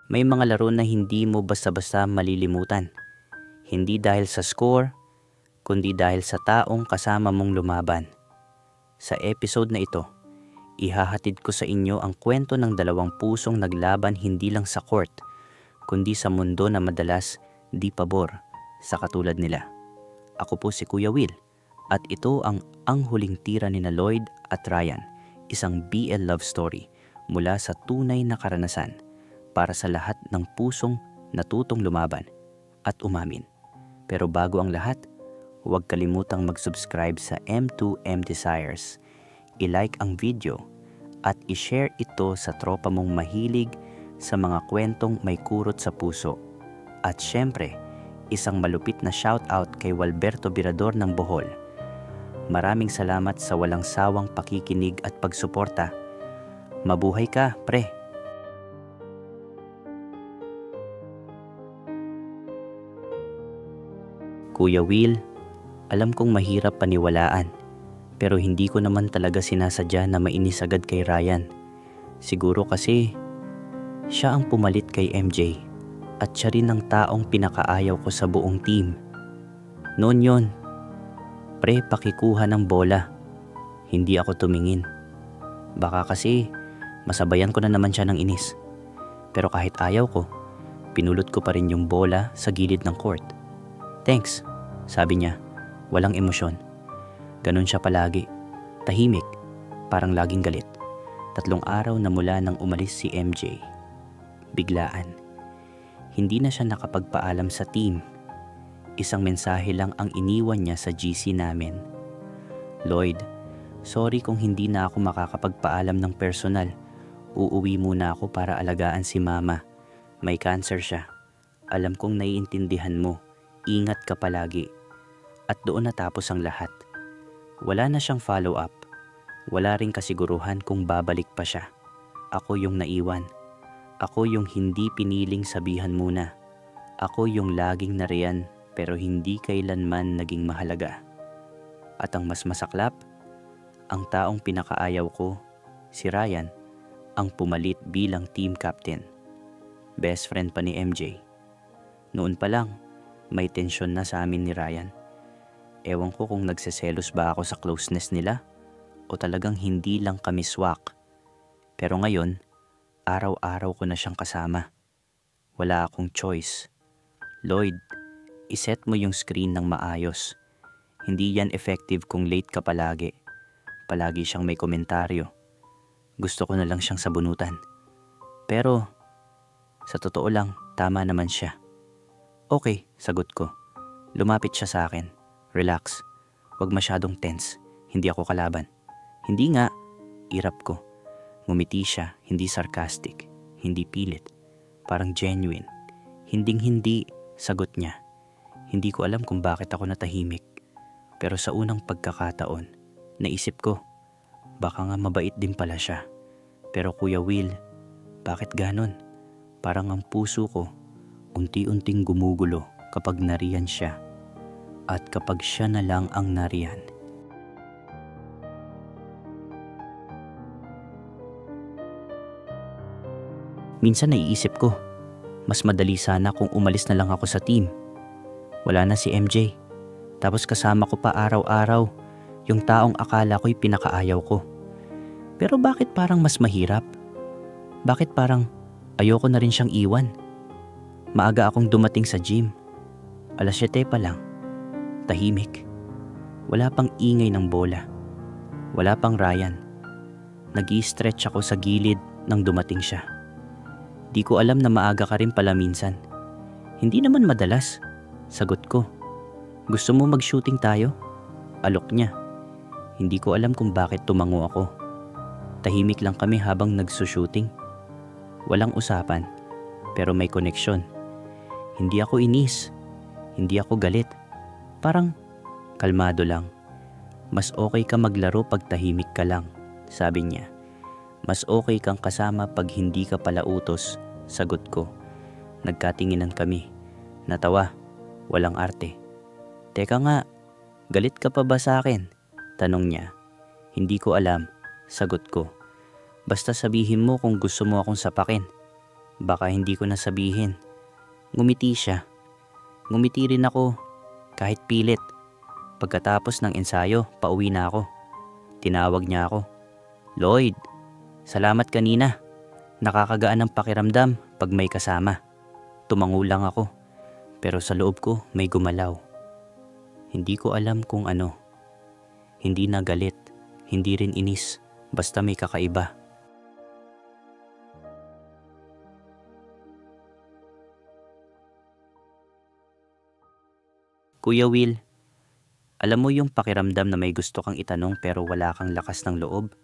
May mga laro na hindi mo basta-basta malilimutan. Hindi dahil sa score, kundi dahil sa taong kasama mong lumaban. Sa episode na ito, ihahatid ko sa inyo ang kwento ng dalawang pusong naglaban hindi lang sa court, kundi sa mundo na madalas di pabor sa katulad nila. Ako po si Kuya Will at ito ang Huling Tira ni Lloyd at Ryan, isang BL love story mula sa tunay na karanasan para sa lahat ng pusong natutong lumaban at umamin. Pero bago ang lahat, huwag kalimutang mag-subscribe sa M2M Desires, i-like ang video at i-share ito sa tropa mong mahilig sa mga kwentong may kurot sa puso. At syempre, isang malupit na shoutout kay Walberto Birador ng Bohol. Maraming salamat sa walang sawang pakikinig at pagsuporta. Mabuhay ka, pre! Kuya Will, alam kong mahirap paniwalaan, pero hindi ko naman talaga sinasadya na mainis agad kay Ryan. Siguro kasi siya ang pumalit kay MJ at siya rin ang taong pinakaayaw ko sa buong team. Noon yon, pre, pakikuha ng bola. Hindi ako tumingin. Baka kasi masabayan ko na naman siya ng inis. Pero kahit ayaw ko, pinulot ko pa rin yung bola sa gilid ng court. Thanks, sabi niya, walang emosyon. Ganun siya palagi, tahimik, parang laging galit. 3 araw na mula nang umalis si MJ. Biglaan. Hindi na siya nakapagpaalam sa team. Isang mensahe lang ang iniwan niya sa GC namin. Lloyd, sorry kung hindi na ako makakapagpaalam ng personal. Uuwi muna ako para alagaan si mama. May cancer siya. Alam kong naiintindihan mo. Ingat ka palagi. At doon natapos ang lahat. Wala na siyang follow-up. Wala ring kasiguruhan kung babalik pa siya. Ako yung naiwan. Ako yung hindi piniling sabihan muna. Ako yung laging nariyan pero hindi kailanman naging mahalaga. At ang mas masaklap, ang taong pinakaayaw ko, si Ryan, ang pumalit bilang team captain. Best friend pa ni MJ. Noon pa lang, may tensyon na sa amin ni Ryan. Ewan ko kung nagseselos ba ako sa closeness nila o talagang hindi lang kami swak. Pero ngayon, araw-araw ko na siyang kasama. Wala akong choice. Lloyd, iset mo yung screen ng maayos. Hindi yan effective kung late ka palagi. Palagi siyang may komentaryo. Gusto ko na lang siyang sabunutan. Pero, sa totoo lang, tama naman siya. Okay, sagot ko. Lumapit siya sa akin. Relax. Huwag masyadong tense. Hindi ako kalaban. Hindi nga, irap ko. Ngumiti siya, hindi sarcastic, hindi pilit, parang genuine. Hinding-hindi, sagot niya. Hindi ko alam kung bakit ako natahimik. Pero sa unang pagkakataon, naisip ko, baka nga mabait din pala siya. Pero Kuya Will, bakit ganon? Parang ang puso ko, unti-unting gumugulo kapag nariyan siya. At kapag siya na lang ang nariyan. Minsan naiisip ko, mas madali sana kung umalis na lang ako sa team. Wala na si MJ. Tapos kasama ko pa araw-araw yung taong akala ko'y pinakaayaw ko. Pero bakit parang mas mahirap? Bakit parang ayoko na rin siyang iwan? Maaga akong dumating sa gym. 7:00 pa lang. Tahimik. Wala pang ingay ng bola. Wala pang Ryan. Nag-i-stretch ako sa gilid nang dumating siya. Di ko alam na maaga ka rin pala minsan. Hindi naman madalas. Sagot ko. Gusto mo mag-shooting tayo? Alok niya. Hindi ko alam kung bakit tumango ako. Tahimik lang kami habang nagsushooting. Walang usapan, pero may koneksyon. Hindi ako inis. Hindi ako galit. Parang kalmado lang. Mas okay ka maglaro pag tahimik ka lang, sabi niya. Mas okay kang kasama pag hindi ka pala utos, sagot ko. Nagkatinginan kami. Natawa. Walang arte. Teka nga, galit ka pa ba sa akin? Tanong niya. Hindi ko alam, sagot ko. Basta sabihin mo kung gusto mo akong sapakin. Baka hindi ko nasabihin. Ngumiti siya. Ngumiti rin ako kahit pilit. Pagkatapos ng ensayo, pauwi na ako. Tinawag niya ako. Lloyd, salamat kanina. Nakakagaan ang pakiramdam pag may kasama. Tumango lang ako. Pero sa loob ko may gumalaw. Hindi ko alam kung ano. Hindi na galit, hindi rin inis. Basta may kakaiba. Kuya Will, alam mo yung pakiramdam na may gusto kang itanong pero wala kang lakas ng loob?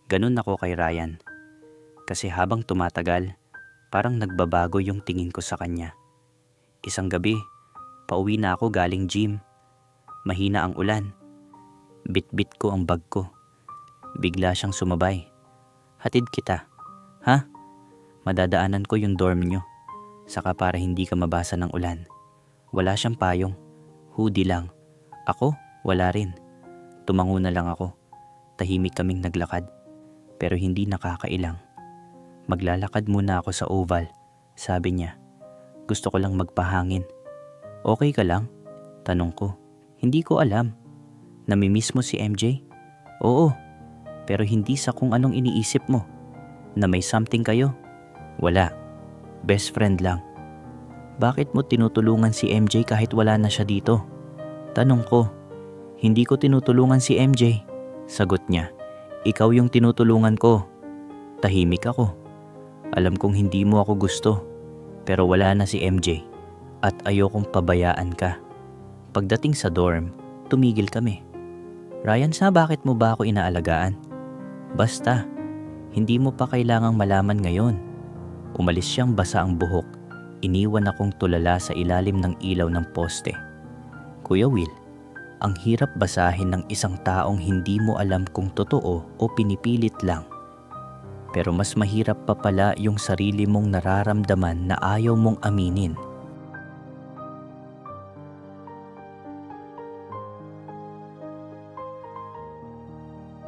Ganun ako kay Ryan. Kasi habang tumatagal, parang nagbabago yung tingin ko sa kanya. Isang gabi, pauwi na ako galing gym. Mahina ang ulan. Bit-bit ko ang bag ko. Bigla siyang sumabay. Hatid kita. Ha? Madadaanan ko yung dorm nyo. Saka para hindi ka mabasa ng ulan. Wala siyang payong. Hoodie lang. Ako, wala rin. Tumango na lang ako. Tahimik kaming naglakad. Pero hindi nakakailang. Maglalakad muna ako sa oval. Sabi niya, gusto ko lang magpahangin. Okay ka lang? Tanong ko. Hindi ko alam. Namimiss mo si MJ? Oo. Pero hindi sa kung anong iniisip mo. Na may something kayo? Wala. Best friend lang. Bakit mo tinutulungan si MJ kahit wala na siya dito? Tanong ko. Hindi ko tinutulungan si MJ. Sagot niya. Ikaw yung tinutulungan ko. Tahimik ako. Alam kong hindi mo ako gusto. Pero wala na si MJ. At ayokong pabayaan ka. Pagdating sa dorm, tumigil kami. Ryan, bakit mo ba ako inaalagaan? Basta, hindi mo pa kailangang malaman ngayon. Umalis siyang basa ang buhok. Iniwan akong tulala sa ilalim ng ilaw ng poste. Kuya Will, ang hirap basahin ng isang taong hindi mo alam kung totoo o pinipilit lang. Pero mas mahirap pa pala yung sarili mong nararamdaman na ayaw mong aminin.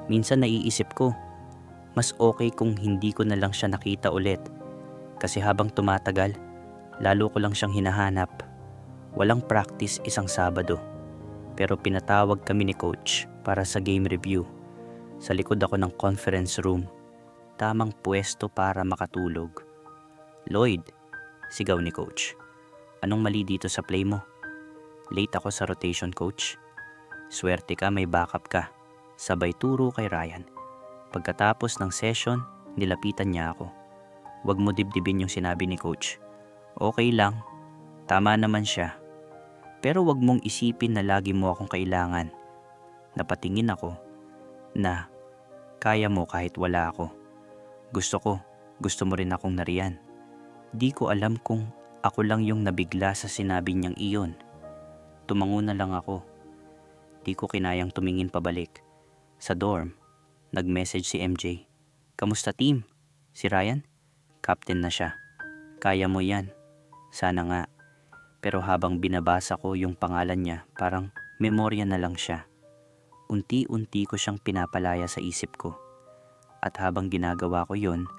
Minsan naiisip ko, mas okay kung hindi ko na lang siya nakita ulit. Kasi habang tumatagal, lalo ko lang siyang hinahanap. Walang practice isang Sabado. Pero pinatawag kami ni Coach para sa game review. Sa likod ako ng conference room. Tamang pwesto para makatulog. Lloyd, sigaw ni Coach. Anong mali dito sa play mo? Late ako sa rotation, Coach. Swerte ka, may backup ka. Sabay turo kay Ryan. Pagkatapos ng session, nilapitan niya ako. Huwag mo dibdibin yung sinabi ni Coach. Okay lang, tama naman siya. Pero huwag mong isipin na lagi mo akong kailangan. Napatingin ako na kaya mo kahit wala ako. Gusto mo rin akong nariyan. Di ko alam kung ako lang yung nabigla sa sinabi niyang iyon. Tumango na lang ako. Di ko kinayang tumingin pabalik. Sa dorm, nag-message si MJ. Kamusta team? Si Ryan? Captain na siya. Kaya mo yan. Sana nga. Pero habang binabasa ko yung pangalan niya, parang memorya na lang siya. Unti-unti ko siyang pinapalaya sa isip ko. At habang ginagawa ko yon,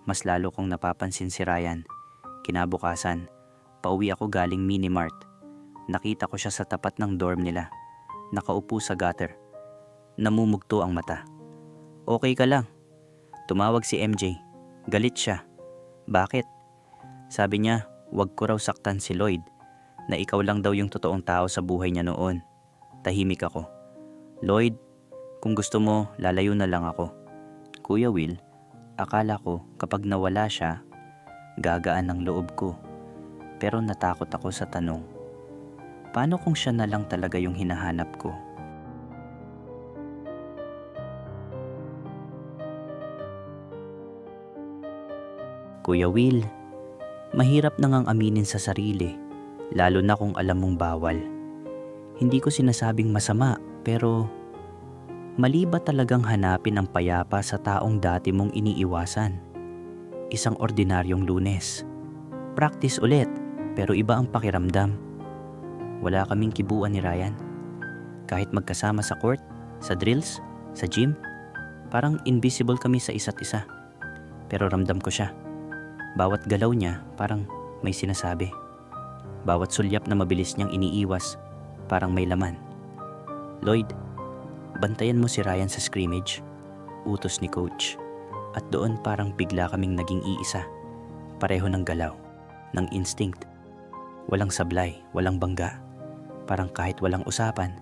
mas lalo kong napapansin si Ryan. Kinabukasan, pauwi ako galing Minimart. Nakita ko siya sa tapat ng dorm nila. Nakaupo sa gutter. Namumugto ang mata. Okay ka lang? Tumawag si MJ. Galit siya. Bakit? Sabi niya, wag ko raw saktan si Lloyd. Na ikaw lang daw yung totoong tao sa buhay niya noon. Tahimik ako. Lloyd, kung gusto mo, lalayo na lang ako. Kuya Will, akala ko kapag nawala siya, gagaan ang loob ko. Pero natakot ako sa tanong. Paano kung siya na lang talaga yung hinahanap ko? Kuya Will, mahirap na ngang aminin sa sarili, lalo na kung alam mong bawal. Hindi ko sinasabing masama, pero mali ba talagang hanapin ang payapa sa taong dati mong iniiwasan? Isang ordinaryong Lunes. Practice ulit, pero iba ang pakiramdam. Wala kaming kibuan ni Ryan. Kahit magkasama sa court, sa drills, sa gym, parang invisible kami sa isa't isa. Pero ramdam ko siya. Bawat galaw niya parang may sinasabi. Bawat sulyap na mabilis niyang iniiwas parang may laman. Lloyd, bantayan mo si Ryan sa scrimmage, utos ni coach. At doon parang bigla kaming naging iisa. Pareho ng galaw, ng instinct. Walang sablay, walang bangga. Parang kahit walang usapan,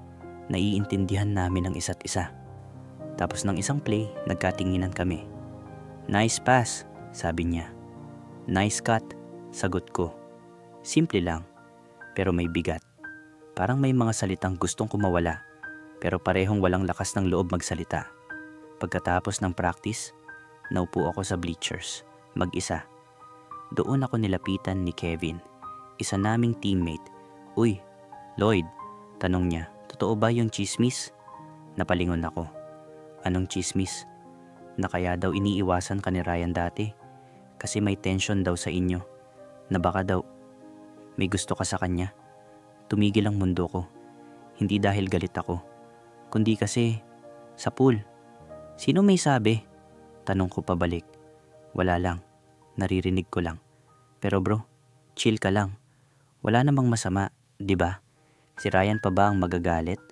naiintindihan namin ang isa't isa. Tapos ng isang play, nagkatinginan kami. Nice pass, sabi niya. Nice cut, sagot ko. Simple lang, pero may bigat. Parang may mga salitang gustong kumawala, pero parehong walang lakas ng loob magsalita. Pagkatapos ng practice, naupo ako sa bleachers, mag-isa. Doon ako nilapitan ni Kevin, isa naming teammate. Uy, Lloyd, tanong niya, totoo ba yung chismis? Napalingon ako. Anong chismis? Na kaya daw iniiwasan ka ni Ryan dati? Kasi may tension daw sa inyo. Na baka daw may gusto ka sa kanya? Tumigil ang mundo ko. Hindi dahil galit ako, kundi kasi sa pool. Sino may sabi? Tanong ko pabalik. Wala lang. Naririnig ko lang. Pero bro, chill ka lang. Wala namang masama, di ba? Si Ryan pa ba ang magagalit?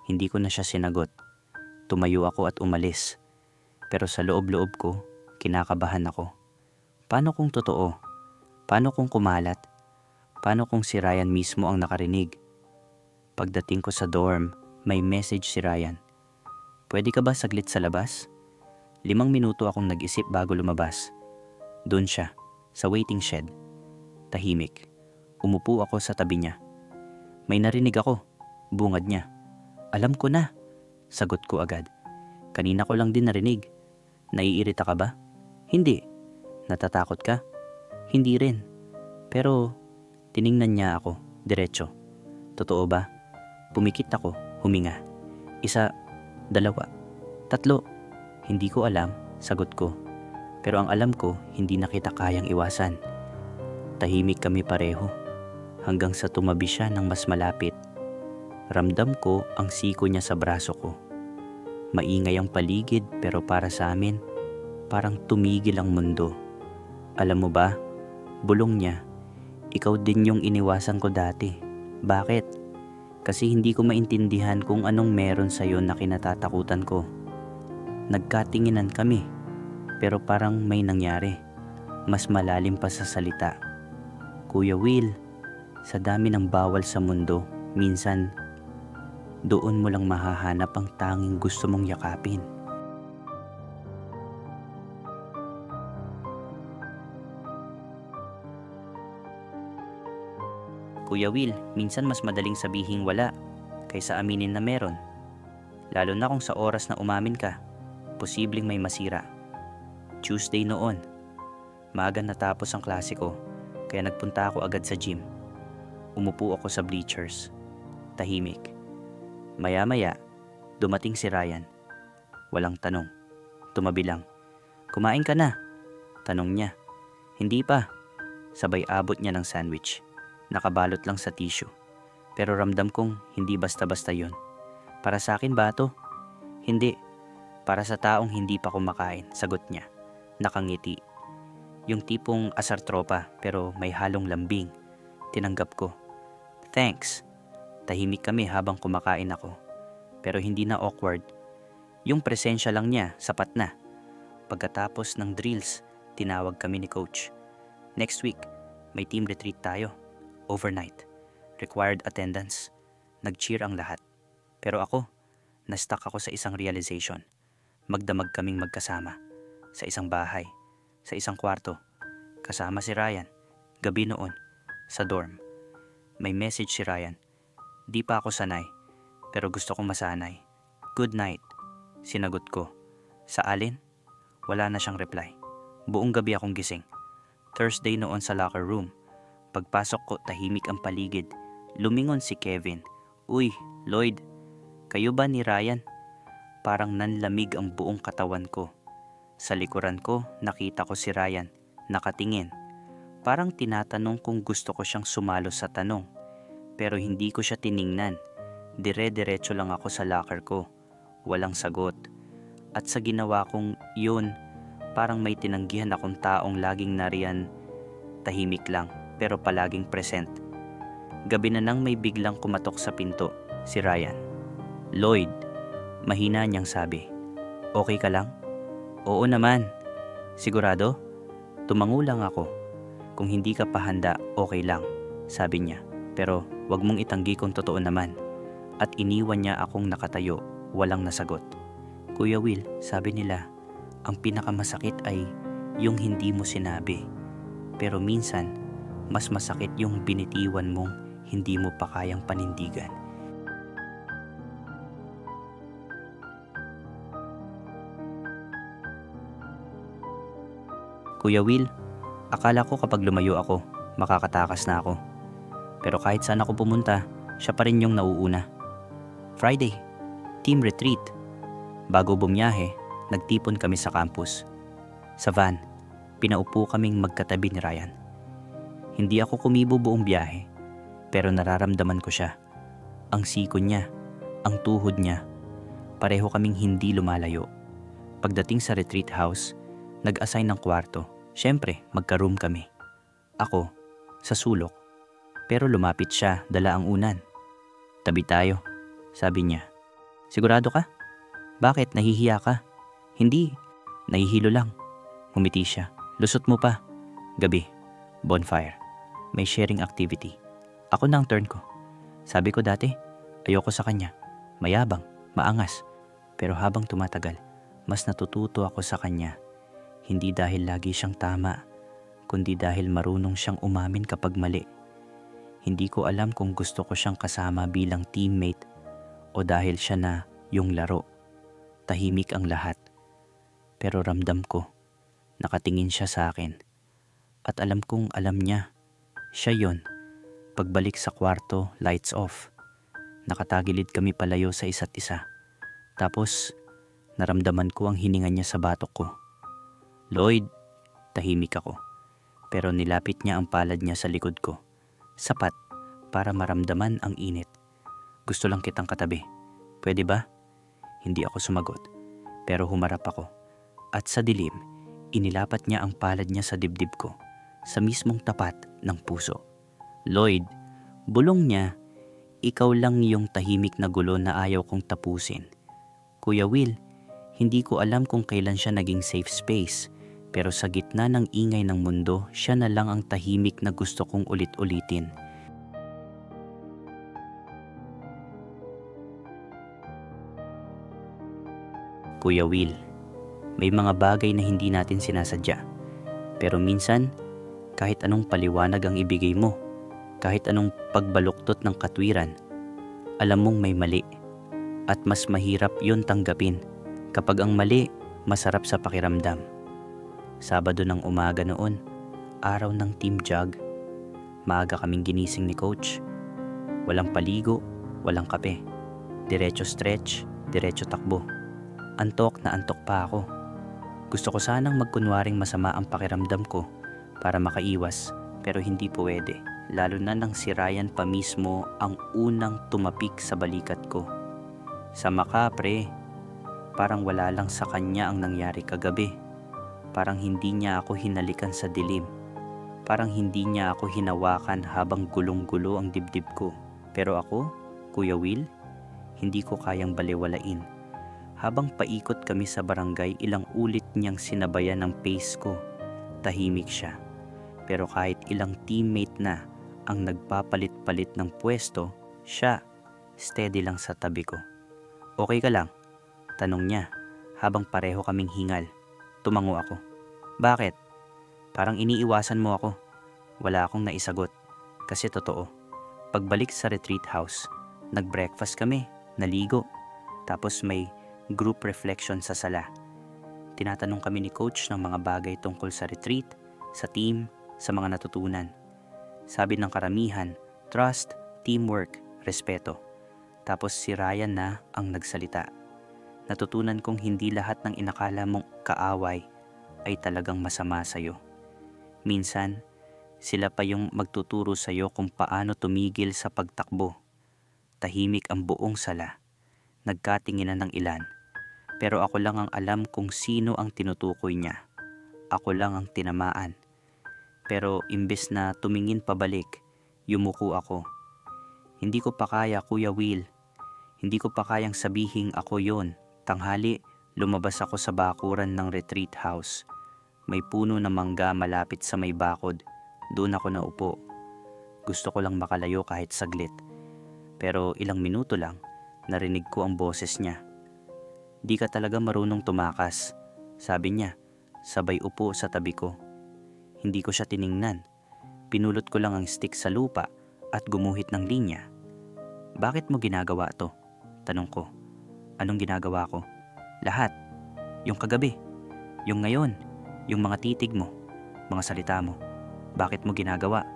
Hindi ko na siya sinagot. Tumayo ako at umalis. Pero sa loob-loob ko, kinakabahan ako. Paano kung totoo? Paano kung kumalat? Paano kung si Ryan mismo ang nakarinig? Pagdating ko sa dorm, may message si Ryan. Pwede ka ba saglit sa labas? 5 minuto akong nag-isip bago lumabas. Doon siya, sa waiting shed. Tahimik. Umupo ako sa tabi niya. May narinig ako, bungad niya. Alam ko na, sagot ko agad. Kanina ko lang din narinig. Naiirita ka ba? Hindi. Natatakot ka? Hindi rin. Pero tiningnan niya ako, diretso. Totoo ba? Pumikit ako, huminga. 1, 2, 3. Hindi ko alam, sagot ko. Pero ang alam ko, hindi na kita kayang iwasan. Tahimik kami pareho. Hanggang sa tumabi siya ng mas malapit. Ramdam ko ang siko niya sa braso ko. Maingay ang paligid pero para sa amin, parang tumigil ang mundo. Alam mo ba, bulong niya, ikaw din yung iniwasan ko dati. Bakit? Kasi hindi ko maintindihan kung anong meron sa'yo na kinatatakutan ko. Nagkatinginan kami, pero parang may nangyari. Mas malalim pa sa salita. Kuya Will, sa dami ng bawal sa mundo, minsan, doon mo lang mahahanap ang tanging gusto mong yakapin. Kuya Will, minsan mas madaling sabihing wala kaysa aminin na meron. Lalo na kung sa oras na umamin ka, posibleng may masira. Tuesday noon, maaga natapos ang klase ko, kaya nagpunta ako agad sa gym. Umupo ako sa bleachers. Tahimik. Maya-maya, dumating si Ryan. Walang tanong. Tumabi lang. Kumain ka na? Tanong niya. Hindi pa. Sabay abot niya ng sandwich. Nakabalot lang sa tissue. Pero ramdam kong hindi basta-basta yon. Para sa akin ba to? Hindi. Para sa taong hindi pa kumakain, sagot niya. Nakangiti. Yung tipong asar tropa pero may halong lambing. Tinanggap ko. Thanks. Tahimik kami habang kumakain ako. Pero hindi na awkward. Yung presensya lang niya, sapat na. Pagkatapos ng drills, tinawag kami ni coach. Next week, may team retreat tayo. Overnight. Required attendance. Nag-cheer ang lahat. Pero ako, na-stuck ako sa isang realization. Magdamag kaming magkasama. Sa isang bahay. Sa isang kwarto. Kasama si Ryan. Gabi noon. Sa dorm. May message si Ryan. Di pa ako sanay. Pero gusto kong masanay. Good night. Sinagot ko. Sa alin? Wala na siyang reply. Buong gabi akong gising. Thursday noon sa locker room. Pagpasok ko, tahimik ang paligid. Lumingon si Kevin. Uy, Lloyd, kayo ba ni Ryan? Parang nanlamig ang buong katawan ko. Sa likuran ko, nakita ko si Ryan, nakatingin. Parang tinatanong kung gusto ko siyang sumalo sa tanong. Pero hindi ko siya tiningnan. Dire-diretso lang ako sa locker ko. Walang sagot. At sa ginawa kong yun, Parang may tinanggihan akong taong laging nariyan, tahimik lang, pero palaging present. Gabi na nang may biglang kumatok sa pinto, si Ryan. "Lloyd," mahina niyang sabi. "Okay ka lang?" "Oo naman." "Sigurado?" Tumango lang ako. "Kung hindi ka pa handa, okay lang," sabi niya. "Pero wag mong itanggi kung totoo naman." At iniwan niya akong nakatayo, walang nasagot. "Kuya Will," sabi nila, "ang pinakamasakit ay yung hindi mo sinabi. Pero minsan, mas masakit yung binitiwan mong hindi mo pa kayang panindigan." "Kuya Will, akala ko kapag lumayo ako, makakatakas na ako. Pero kahit saan ako pumunta, siya pa rin yung nauuna." "Friday, team retreat." Bago bumiyahe, nagtipon kami sa campus. Sa van, pinaupo kaming magkatabi ni Ryan. Hindi ako kumibo buong biyahe, pero nararamdaman ko siya. Ang siko niya, ang tuhod niya, pareho kaming hindi lumalayo. Pagdating sa retreat house, nag-assign ng kwarto. Siyempre, magka-room kami. Ako, sa sulok. Pero lumapit siya, dala ang unan. "Tabi tayo," sabi niya. "Sigurado ka? Bakit, nahihiya ka?" "Hindi, nahihilo lang." Ngumiti siya. "Lusot mo pa." Gabi, bonfire. May sharing activity. Ako na ang turn ko. Sabi ko dati, ayoko sa kanya. Mayabang, maangas. Pero habang tumatagal, mas natututo ako sa kanya. Hindi dahil lagi siyang tama, kundi dahil marunong siyang umamin kapag mali. Hindi ko alam kung gusto ko siyang kasama bilang teammate o dahil siya na yung laro. Tahimik ang lahat. Pero ramdam ko, nakatingin siya sa akin. At alam kong alam niya, siya yon. Pagbalik sa kwarto, lights off. Nakatagilid kami palayo sa isa't isa. Tapos, naramdaman ko ang hininga niya sa batok ko. "Lloyd," tahimik ako. Pero nilapit niya ang palad niya sa likod ko. Sapat para maramdaman ang init. "Gusto lang kitang katabi. Pwede ba?" Hindi ako sumagot. Pero humarap ako. At sa dilim, inilapat niya ang palad niya sa dibdib ko. Sa mismong tapat ng puso. "Lloyd," bulong niya, "ikaw lang yung tahimik na gulo na ayaw kong tapusin." "Kuya Will, hindi ko alam kung kailan siya naging safe space. Pero sa gitna ng ingay ng mundo, siya na lang ang tahimik na gusto kong ulit-ulitin." Kuya Will, may mga bagay na hindi natin sinasadya. Pero minsan, kahit anong paliwanag ang ibigay mo, kahit anong pagbaluktot ng katwiran, alam mong may mali. At mas mahirap yon tanggapin. Kapag ang mali, masarap sa pakiramdam. Sabado ng umaga noon, araw ng team jog. Maaga kaming ginising ni coach. Walang paligo, walang kape. Diretso stretch, diretso takbo. Antok na antok pa ako. Gusto ko sanang magkunwaring masama ang pakiramdam ko para makaiwas, pero hindi pwede. Lalo na nang si Ryan pa mismo ang unang tumapik sa balikat ko. "Sama ka, pre." Parang wala lang sa kanya ang nangyari kagabi. Parang hindi niya ako hinalikan sa dilim. Parang hindi niya ako hinawakan habang gulong-gulo ang dibdib ko. Pero ako, Kuya Will, hindi ko kayang balewalain. Habang paikot kami sa barangay, ilang ulit niyang sinabayan ang pace ko. Tahimik siya. Pero kahit ilang teammate na ang nagpapalit-palit ng pwesto, siya, steady lang sa tabi ko. "Okay ka lang?" tanong niya habang pareho kaming hingal. Tumango ako. "Bakit? Parang iniiwasan mo ako." Wala akong naisagot. Kasi totoo. Pagbalik sa retreat house, nag-breakfast kami, naligo. Tapos may group reflection sa sala. Tinatanong kami ni coach ng mga bagay tungkol sa retreat, sa team, sa mga natutunan. Sabi ng karamihan, trust, teamwork, respeto. Tapos si Ryan na ang nagsalita. Natutunan kong hindi lahat ng inakala mong kaaway ay talagang masama sa'yo. Minsan, sila pa yung magtuturo sa'yo kung paano tumigil sa pagtakbo. Tahimik ang buong sala. Nagkatinginan ng ilan. Pero ako lang ang alam kung sino ang tinutukoy niya. ako lang ang tinamaan. Pero imbes na tumingin pabalik, yumuko ako. Hindi ko pa kaya, Kuya Will. Hindi ko pa kayang sabihing ako yon. Tanghali, lumabas ako sa bakuran ng retreat house. May puno na mangga malapit sa may bakod. Doon ako naupo. Gusto ko lang makalayo kahit saglit. Pero ilang minuto lang, narinig ko ang boses niya. "Di ka talaga marunong tumakas," sabi niya, sabay upo sa tabi ko. Hindi ko siya tiningnan. Pinulot ko lang ang stick sa lupa at gumuhit ng linya. "Bakit mo ginagawa to?" Tanong ko. "Anong ginagawa ko?" "Lahat. Yung kagabi. Yung ngayon. Yung mga titig mo. Mga salita mo. Bakit mo ginagawa?"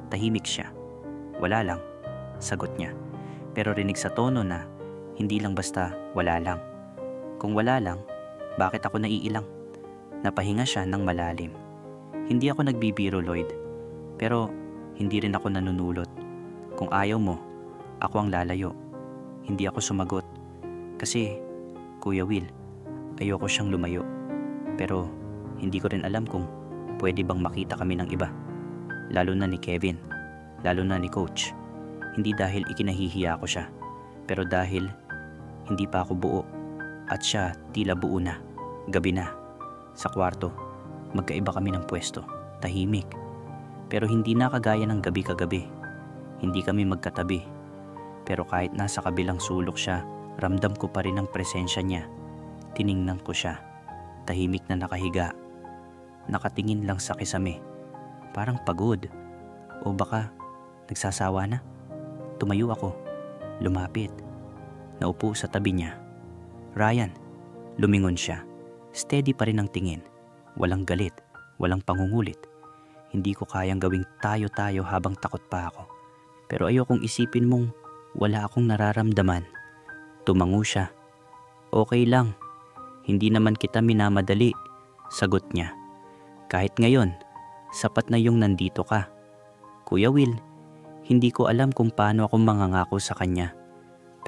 Tahimik siya. "Wala lang," sagot niya. Pero rinig sa tono na hindi lang basta wala lang. Kung wala lang, bakit ako naiilang? Napahinga siya ng malalim. "Hindi ako nagbibiro, Lloyd. Pero hindi rin ako nanunulot. Kung ayaw mo, ako ang lalayo." Hindi ako sumagot. Kasi, Kuya Will, ayoko siyang lumayo. Pero hindi ko rin alam kung pwede bang makita kami ng iba. Lalo na ni Kevin. Lalo na ni Coach. Hindi dahil ikinahihiya ko siya. Pero dahil hindi pa ako buo. At siya tila buo na. Gabi na. Sa kwarto, magkaiba kami ng pwesto. Tahimik. Pero hindi na kagaya ng gabi kagabi. Hindi kami magkatabi. Pero kahit nasa kabilang sulok siya, ramdam ko pa rin ang presensya niya. Tiningnan ko siya. Tahimik na nakahiga. Nakatingin lang sa kisame. Parang pagod. O baka nagsasawa na? Tumayo ako. Lumapit. Naupo sa tabi niya. "Ryan," lumingon siya. Steady pa rin ang tingin. Walang galit. Walang pangungulit. Hindi ko kayang gawing tayo-tayo habang takot pa ako. Pero ayokong isipin mong wala akong nararamdaman. Tumango siya. "Okay lang. Hindi naman kita minamadali," sagot niya. "Kahit ngayon, sapat na yung nandito ka." "Kuya Will, hindi ko alam kung paano ako mangangako sa kanya.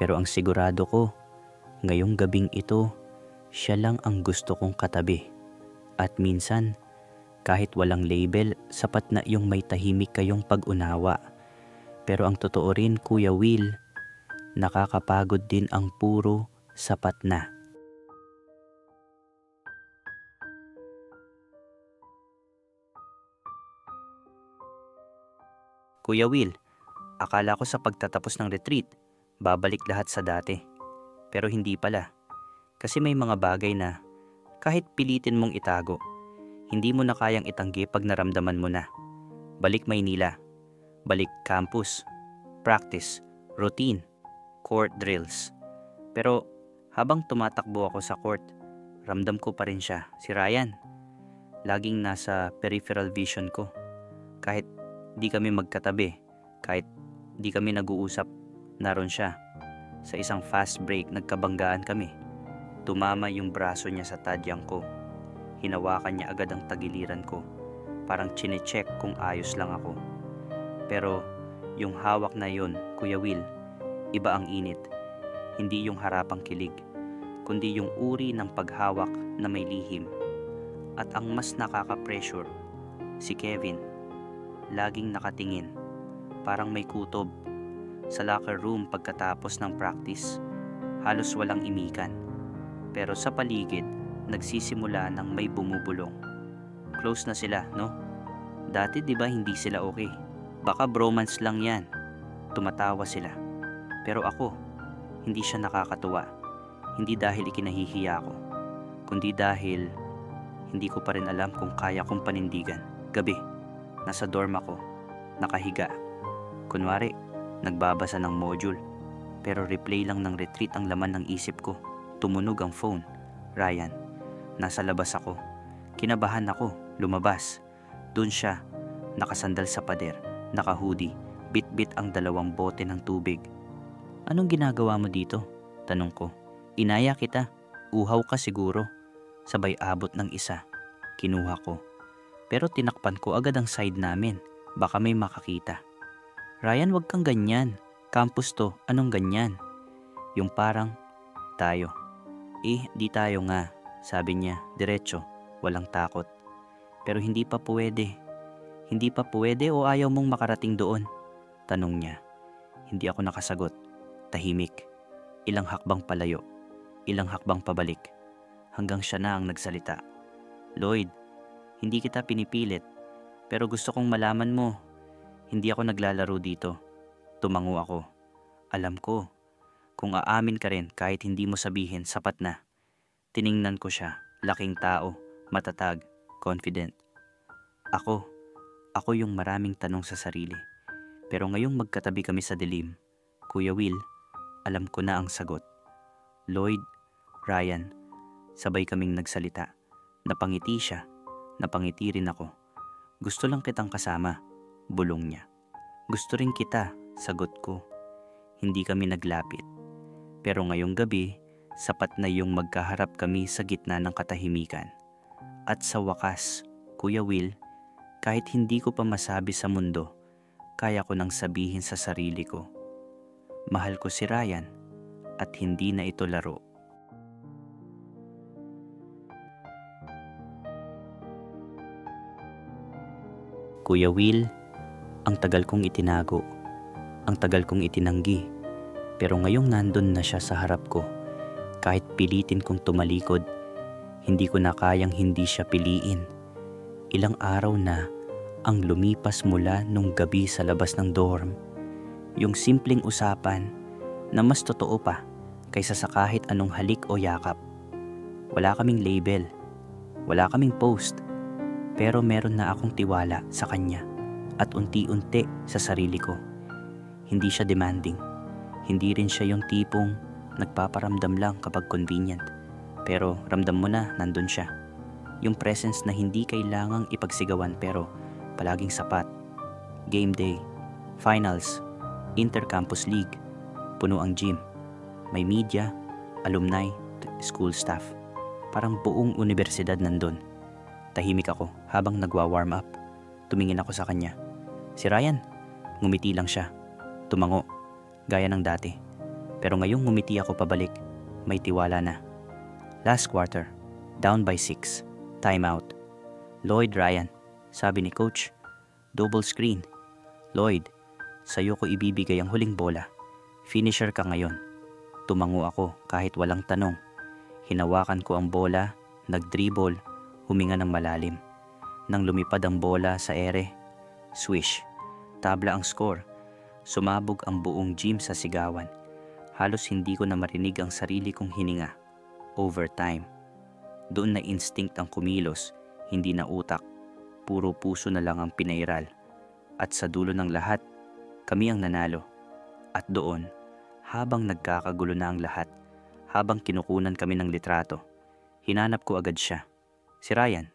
Pero ang sigurado ko, ngayong gabing ito, siya lang ang gusto kong katabi. At minsan, kahit walang label, sapat na yung may tahimik kayong pag-unawa. Pero ang totoo rin, Kuya Will, nakakapagod din ang puro sapat na." Kuya Will, akala ko sa pagtatapos ng retreat, babalik lahat sa dati. Pero hindi pala. Kasi may mga bagay na kahit pilitin mong itago, hindi mo na kayang itanggi pag naramdaman mo na. Balik Maynila. Balik campus, practice, routine, court drills. Pero habang tumatakbo ako sa court, ramdam ko pa rin siya, si Ryan. Laging nasa peripheral vision ko. Kahit di kami magkatabi, kahit di kami nag-uusap, naroon siya. Sa isang fast break, nagkabanggaan kami. Tumama yung braso niya sa tadyang ko. Hinawakan niya agad ang tagiliran ko. Parang chinecheck kung ayos lang ako. Pero yung hawak na yun, Kuya Will, iba ang init. Hindi yung harapang kilig, kundi yung uri ng paghawak na may lihim. At ang mas nakaka-pressure, si Kevin, laging nakatingin, parang may kutob. Sa locker room pagkatapos ng practice, halos walang imikan. Pero sa paligid, nagsisimula ng may bumubulong. Close na sila, no? Dati di ba hindi sila okay? Baka bromance lang yan. Tumatawa sila. Pero ako, hindi siya nakakatuwa. Hindi dahil ikinahihiya ko, kundi dahil hindi ko pa rin alam kung kaya kong panindigan. Gabi, nasa dorm ako, nakahiga. Kunwari, nagbabasa ng module. Pero replay lang ng retreat ang laman ng isip ko. Tumunog ang phone. "Ryan, nasa labas ako." Kinabahan ako, lumabas. Doon siya, nakasandal sa pader, naka-hoodie, bit-bit ang 2 bote ng tubig. "Anong ginagawa mo dito?" tanong ko. "Inaya kita. Uhaw ka siguro." Sabay abot ng isa. Kinuha ko. Pero tinakpan ko agad ang side namin. Baka may makakita. "Ryan, wag kang ganyan. Campus to, anong ganyan?" Yung parang, tayo. "Eh, di tayo nga," sabi niya, diretso, walang takot. Pero hindi pa pwede. Hindi pa pwede o ayaw mong makarating doon? Tanong niya. Hindi ako nakasagot. Tahimik. Ilang hakbang palayo. Ilang hakbang pabalik. Hanggang siya na ang nagsalita. Lloyd, hindi kita pinipilit. Pero gusto kong malaman mo. Hindi ako naglalaro dito. Tumango ako. Alam ko. Kung aamin ka rin kahit hindi mo sabihin, sapat na. Tiningnan ko siya. Laking tao. Matatag. Confident. Ako yung maraming tanong sa sarili. Pero ngayong magkatabi kami sa dilim, Kuya Will, alam ko na ang sagot. Lloyd, Ryan, sabay kaming nagsalita. Napangiti siya. Napangiti rin ako. Gusto lang kitang kasama, bulong niya. Gusto rin kita, sagot ko. Hindi kami naglapit. Pero ngayong gabi, sapat na yung magkaharap kami sa gitna ng katahimikan. At sa wakas, Kuya Will, kahit hindi ko pa masabi sa mundo, kaya ko nang sabihin sa sarili ko. Mahal ko si Ryan at hindi na ito laro. Kuya Will, ang tagal kong itinago, ang tagal kong itinanggi, pero ngayong nandun na siya sa harap ko, kahit pilitin kong tumalikod, hindi ko na kayang hindi siya piliin. Ilang araw na ang lumipas mula nung gabi sa labas ng dorm, yung simpleng usapan na mas totoo pa kaysa sa kahit anong halik o yakap. Wala kaming label, wala kaming post, pero meron na akong tiwala sa kanya at unti-unti sa sarili ko. Hindi siya demanding, hindi rin siya yung tipong nagpaparamdam lang kapag convenient, pero ramdam mo na nandun siya. Yung presence na hindi kailangang ipagsigawan pero palaging sapat. Game day, finals, inter-campus league, puno ang gym. May media, alumni, school staff. Parang buong universidad nandun. Tahimik ako habang nagwa-warm up. Tumingin ako sa kanya. Si Ryan, ngumiti lang siya. Tumango, gaya ng dati. Pero ngayong ngumiti ako pabalik, may tiwala na. Last quarter, down by 6, time out. Lloyd, Ryan, sabi ni coach, double screen. Lloyd, sa'yo ko ibibigay ang huling bola. Finisher ka ngayon. Tumango ako kahit walang tanong. Hinawakan ko ang bola, nag-dribble, huminga ng malalim. Nang lumipad ang bola sa ere, swish. Tabla ang score. Sumabog ang buong gym sa sigawan. Halos hindi ko na marinig ang sarili kong hininga. Overtime. Doon na instinct ang kumilos, hindi na utak. Puro puso na lang ang pinairal. At sa dulo ng lahat, kami ang nanalo. At doon, habang nagkakagulo na ang lahat, habang kinukunan kami ng litrato, hinanap ko agad siya. Si Ryan.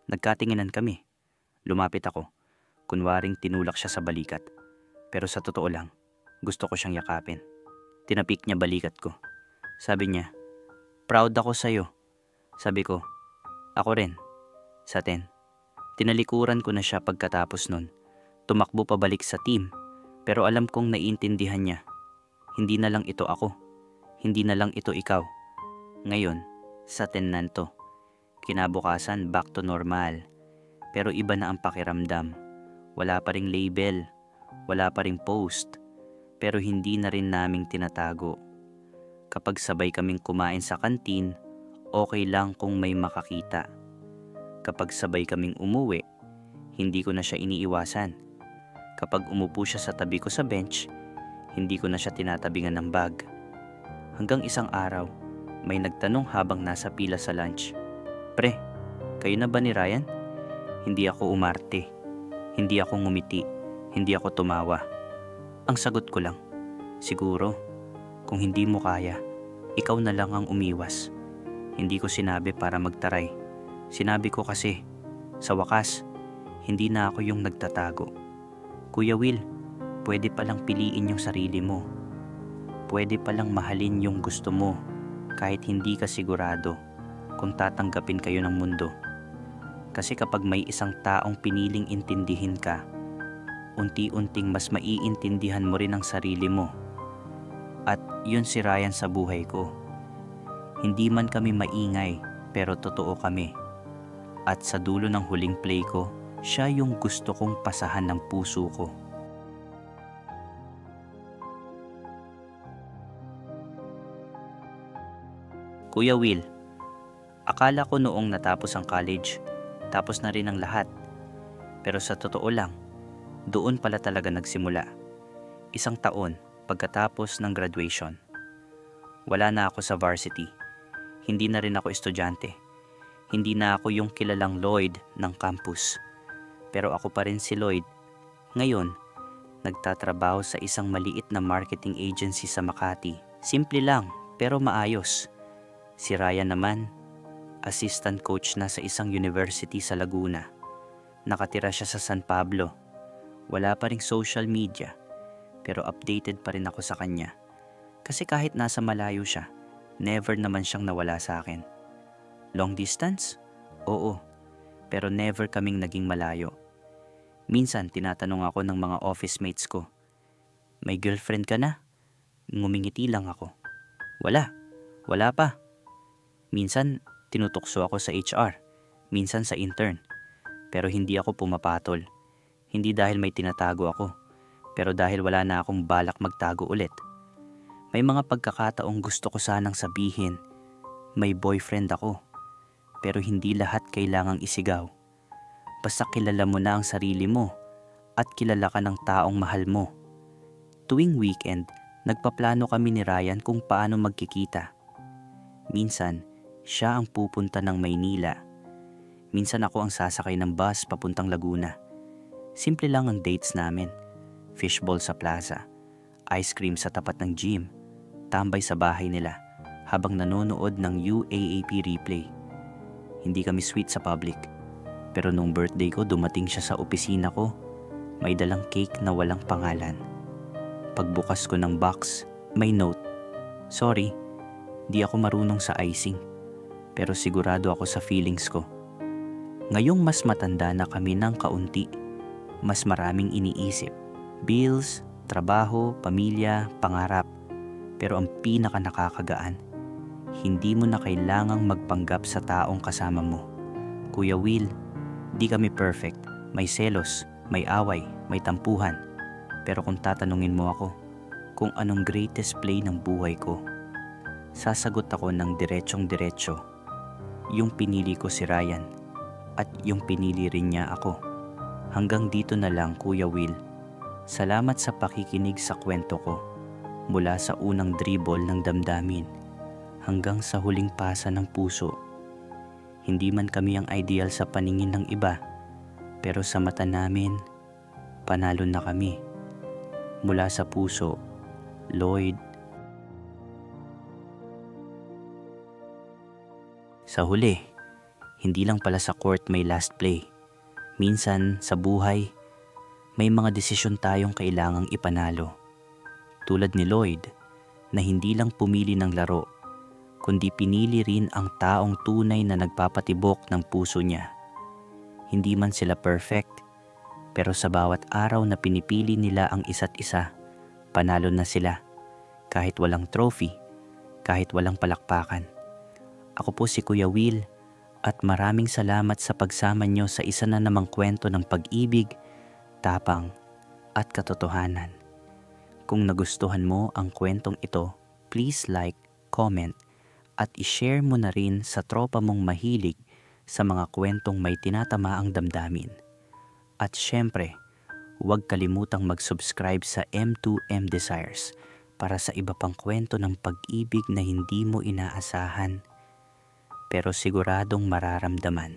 Nagkatinginan kami. Lumapit ako. Kunwaring tinulak siya sa balikat. Pero sa totoo lang, gusto ko siyang yakapin. Tinapik niya balikat ko. Sabi niya, proud ako sa'yo. Sabi ko, ako rin. Sa 10. Tinalikuran ko na siya pagkatapos nun. Tumakbo pabalik sa team, pero alam kong naiintindihan niya. Hindi na lang ito ako. Hindi na lang ito ikaw. Ngayon, sa 10 nanto. Kinabukasan, back to normal. Pero iba na ang pakiramdam. Wala pa ring label. Wala pa ring post. Pero hindi na rin naming tinatago. Kapag sabay kaming kumain sa kantin, okay lang kung may makakita. Kapag sabay kaming umuwi, hindi ko na siya iniiwasan. Kapag umupo siya sa tabi ko sa bench, hindi ko na siya tinatabingan ng bag. Hanggang isang araw, may nagtanong habang nasa pila sa lunch. Pre, kayo na ba ni Ryan? Hindi ako umarte. Hindi ako ngumiti. Hindi ako tumawa. Ang sagot ko lang, siguro, kung hindi mo kaya, ikaw na lang ang umiwas. Hindi ko sinabi para magtaray. Sinabi ko kasi, sa wakas, hindi na ako yung nagtatago. Kuya Will, pwede palang piliin yung sarili mo. Pwede palang mahalin yung gusto mo kahit hindi ka sigurado kung tatanggapin kayo ng mundo. Kasi kapag may isang taong piniling intindihin ka, unti-unting mas maiintindihan mo rin ang sarili mo. At yun si Ryan sa buhay ko. Hindi man kami maingay, pero totoo kami. At sa dulo ng huling play ko, siya yung gusto kong pasahan ng puso ko. Kuya Will, akala ko noong natapos ang college, tapos na rin ang lahat. Pero sa totoo lang, doon pala talaga nagsimula. 1 taon pagkatapos ng graduation. Wala na ako sa varsity. Hindi na rin ako estudyante. Hindi na ako yung kilalang Lloyd ng campus. Pero ako pa rin si Lloyd. Ngayon, nagtatrabaho sa isang maliit na marketing agency sa Makati. Simple lang, pero maayos. Si Ryan naman, assistant coach na sa isang university sa Laguna. Nakatira siya sa San Pablo. Wala pa ring social media, pero updated pa rin ako sa kanya. Kasi kahit nasa malayo siya, never naman siyang nawala sa akin. Long distance? Oo, pero never kaming naging malayo. Minsan tinatanong ako ng mga office mates ko, "May girlfriend ka na?" Ngumingiti lang ako. Wala pa. Minsan tinutokso ako sa HR, minsan sa intern. Pero hindi ako pumapatol. Hindi dahil may tinatago ako, pero dahil wala na akong balak magtago ulit. May mga pagkakataong gusto ko sanang sabihin, may boyfriend ako. Pero hindi lahat kailangang isigaw. Basta kilala mo na ang sarili mo at kilala ka ng taong mahal mo. Tuwing weekend, nagpaplano kami ni Ryan kung paano magkikita. Minsan, siya ang pupunta ng Maynila. Minsan ako ang sasakay ng bus papuntang Laguna. Simple lang ang dates namin. Fishball sa plaza, ice cream sa tapat ng gym, tambay sa bahay nila habang nanonood ng UAAP replay. Hindi kami sweet sa public. Pero nung birthday ko, dumating siya sa opisina ko. May dalang cake na walang pangalan. Pagbukas ko ng box, may note. "Sorry, di ako marunong sa icing. Pero sigurado ako sa feelings ko." Ngayong mas matanda na kami ng kaunti, mas maraming iniisip. Bills, trabaho, pamilya, pangarap. Pero ang pinaka nakakagaan, hindi mo na kailangang magpanggap sa taong kasama mo. Kuya Will, di kami perfect. May selos, may away, may tampuhan. Pero kung tatanungin mo ako kung anong greatest play ng buhay ko, sasagot ako ng diretsong-diretso. Yung pinili ko si Ryan at yung pinili rin niya ako. Hanggang dito na lang, Kuya Will. Salamat sa pakikinig sa kwento ko. Mula sa unang dribble ng damdamin hanggang sa huling pasa ng puso. Hindi man kami ang ideal sa paningin ng iba, pero sa mata namin, panalo na kami. Mula sa puso, Lloyd. Sa huli, hindi lang pala sa court may last play. Minsan sa buhay, may mga desisyon tayong kailangang ipanalo. Tulad ni Lloyd, na hindi lang pumili ng laro, kundi pinili rin ang taong tunay na nagpapatibok ng puso niya. Hindi man sila perfect, pero sa bawat araw na pinipili nila ang isa't isa, panalo na sila. Kahit walang trophy, kahit walang palakpakan. Ako po si Kuya Will at maraming salamat sa pagsama niyo sa isa na namang kwento ng pag-ibig, tapang at katotohanan. Kung nagustuhan mo ang kwentong ito, please like, comment, at i-share mo na rin sa tropa mong mahilig sa mga kwentong may tinatamaang damdamin. At syempre, huwag kalimutang mag-subscribe sa M2M Desires para sa iba pang kwento ng pag-ibig na hindi mo inaasahan, pero siguradong mararamdaman.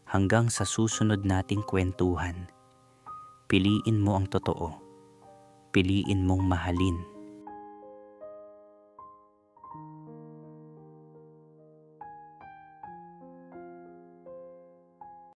Hanggang sa susunod nating kwentuhan, piliin mo ang totoo. Piliin mong mahalin